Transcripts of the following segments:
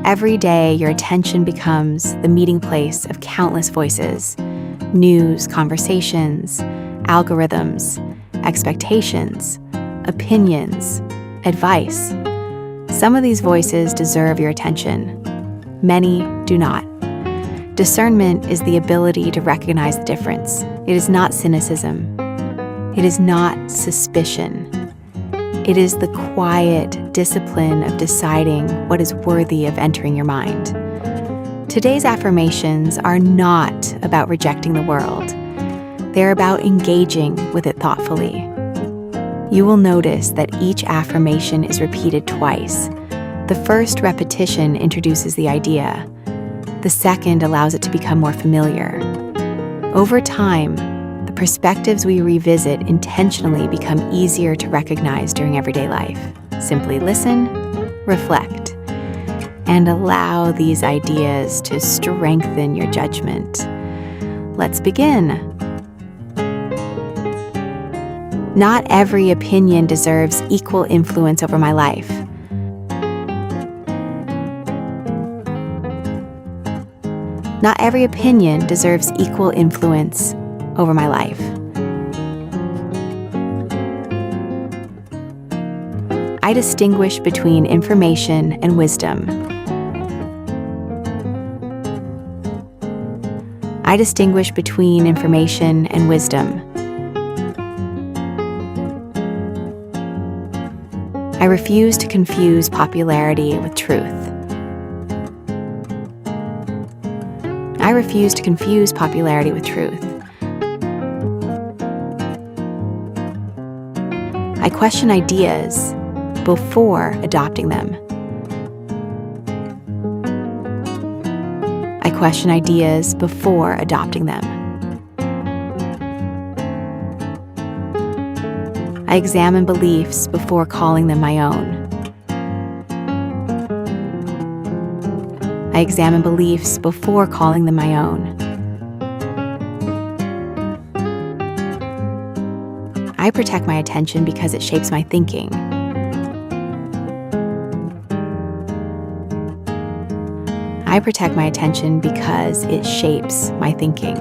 Every day, your attention becomes the meeting place of countless voices, news, conversations, algorithms, expectations, opinions, advice. Some of these voices deserve your attention. Many do not. Discernment is the ability to recognize the difference. It is not cynicism. It is not suspicion. It is the quiet discipline of deciding what is worthy of entering your mind. Today's affirmations are not about rejecting the world. They're about engaging with it thoughtfully. You will notice that each affirmation is repeated twice. The first repetition introduces the idea. The second allows it to become more familiar. Over time, the perspectives we revisit intentionally become easier to recognize during everyday life. Simply listen, reflect, and allow these ideas to strengthen your judgment. Let's begin. Not every opinion deserves equal influence over my life. Not every opinion deserves equal influence over my life. I distinguish between information and wisdom. I distinguish between information and wisdom. I refuse to confuse popularity with truth. I refuse to confuse popularity with truth. I question ideas before adopting them. I question ideas before adopting them. I examine beliefs before calling them my own. I examine beliefs before calling them my own. I protect my attention because it shapes my thinking. I protect my attention because it shapes my thinking.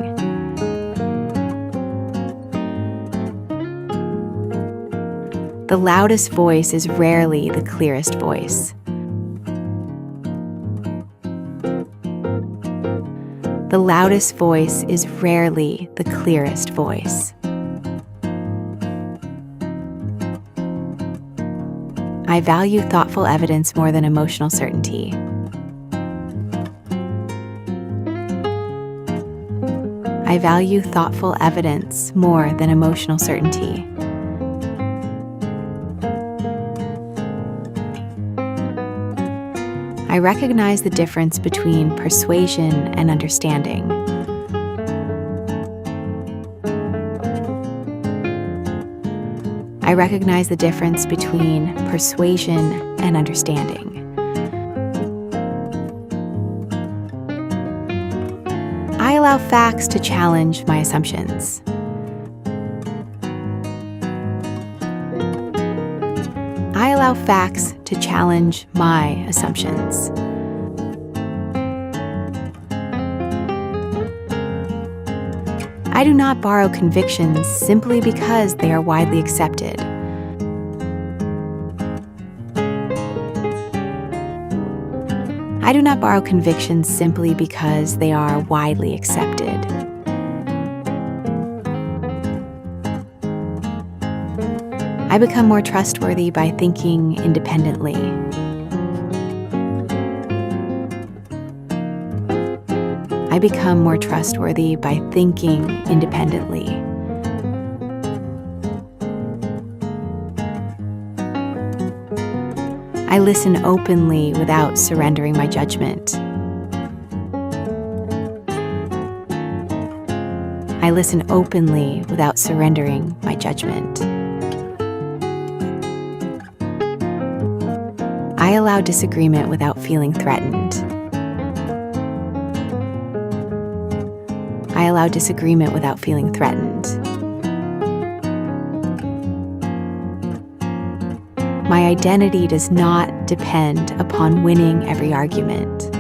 The loudest voice is rarely the clearest voice. The loudest voice is rarely the clearest voice. I value thoughtful evidence more than emotional certainty. I value thoughtful evidence more than emotional certainty. I recognize the difference between persuasion and understanding. I recognize the difference between persuasion and understanding. I allow facts to challenge my assumptions. I allow facts to challenge my assumptions. I do not borrow convictions simply because they are widely accepted. I do not borrow convictions simply because they are widely accepted. I become more trustworthy by thinking independently. I become more trustworthy by thinking independently. I listen openly without surrendering my judgment. I listen openly without surrendering my judgment. I allow disagreement without feeling threatened. I allow disagreement without feeling threatened. My identity does not depend upon winning every argument.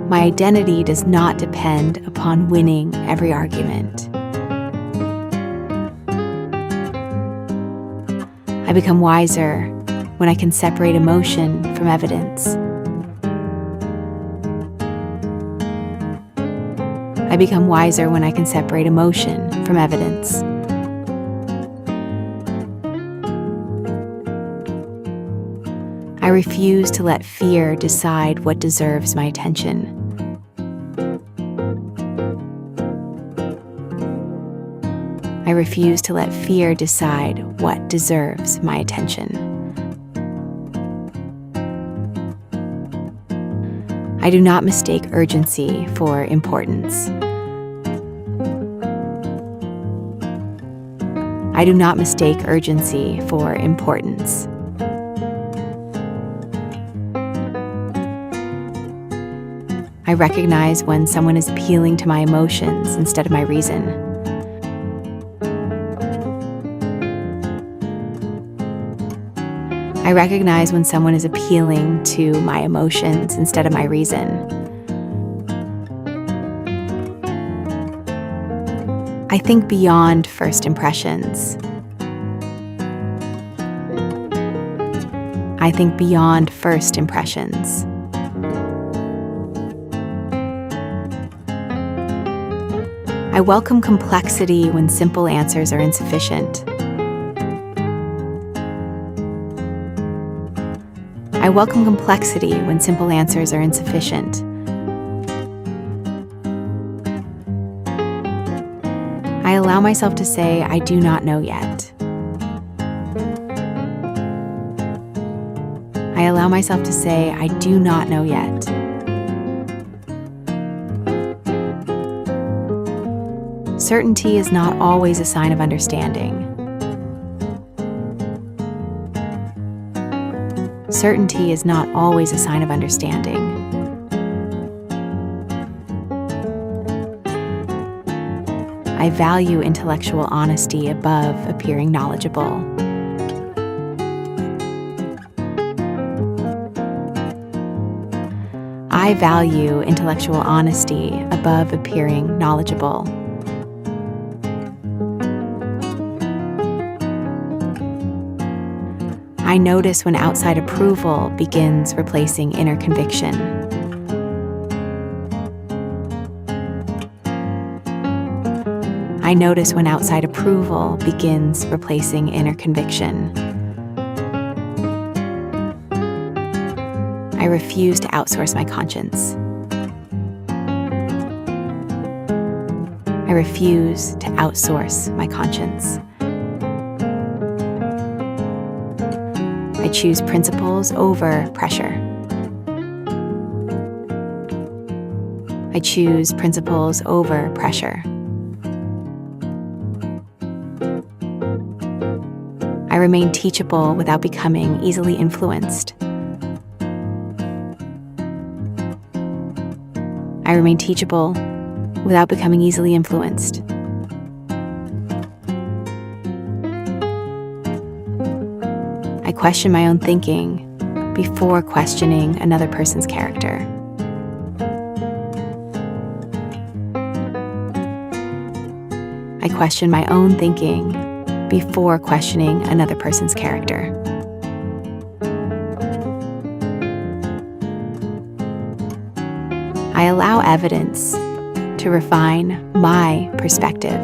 My identity does not depend upon winning every argument. I become wiser when I can separate emotion from evidence. I become wiser when I can separate emotion from evidence. I refuse to let fear decide what deserves my attention. I refuse to let fear decide what deserves my attention. I do not mistake urgency for importance. I do not mistake urgency for importance. I recognize when someone is appealing to my emotions instead of my reason. I recognize when someone is appealing to my emotions instead of my reason. I think beyond first impressions. I think beyond first impressions. I welcome complexity when simple answers are insufficient. I welcome complexity when simple answers are insufficient. I allow myself to say, I do not know yet. I allow myself to say, I do not know yet. Certainty is not always a sign of understanding. Certainty is not always a sign of understanding. I value intellectual honesty above appearing knowledgeable. I value intellectual honesty above appearing knowledgeable. I notice when outside approval begins replacing inner conviction. I notice when outside approval begins replacing inner conviction. I refuse to outsource my conscience. I refuse to outsource my conscience. I choose principles over pressure. I choose principles over pressure. I remain teachable without becoming easily influenced. I remain teachable without becoming easily influenced. I question my own thinking before questioning another person's character. I question my own thinking before questioning another person's character. I allow evidence to refine my perspective.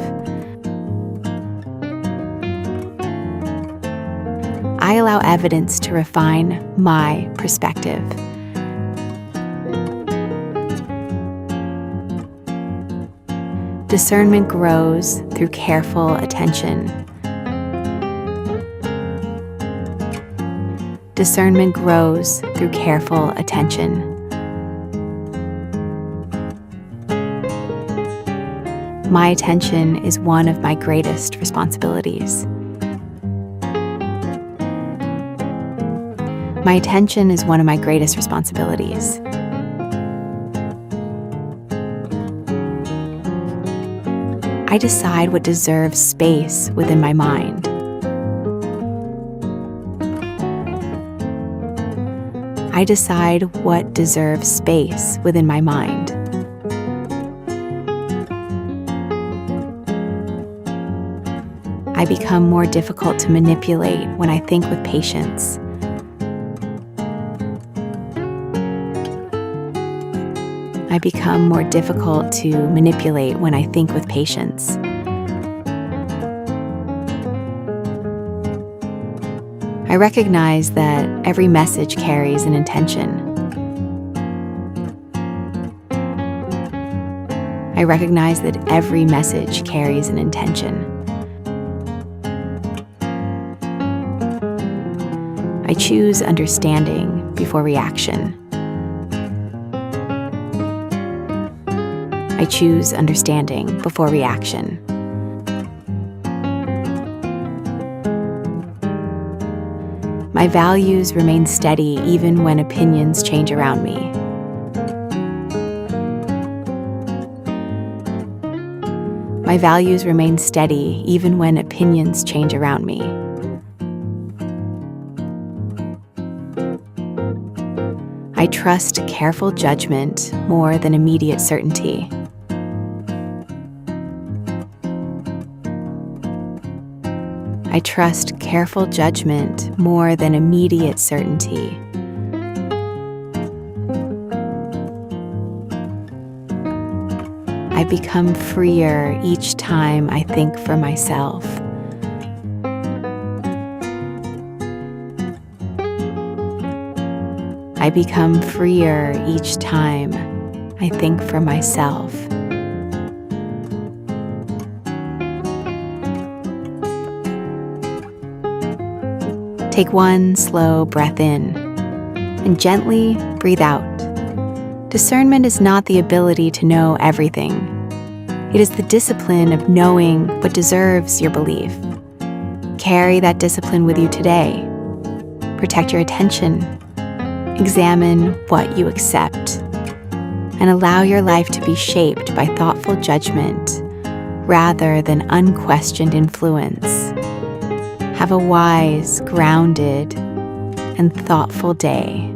I allow evidence to refine my perspective. Discernment grows through careful attention. Discernment grows through careful attention. My attention is one of my greatest responsibilities. My attention is one of my greatest responsibilities. I decide what deserves space within my mind. I decide what deserves space within my mind. I become more difficult to manipulate when I think with patience. I become more difficult to manipulate when I think with patience. I recognize that every message carries an intention. I recognize that every message carries an intention. I choose understanding before reaction. I choose understanding before reaction. My values remain steady even when opinions change around me. My values remain steady even when opinions change around me. I trust careful judgment more than immediate certainty. I trust careful judgment more than immediate certainty. I become freer each time I think for myself. I become freer each time I think for myself. Take one slow breath in and gently breathe out. Discernment is not the ability to know everything. It is the discipline of knowing what deserves your belief. Carry that discipline with you today. Protect your attention. Examine what you accept. And allow your life to be shaped by thoughtful judgment rather than unquestioned influence. Have a wise, grounded, and thoughtful day.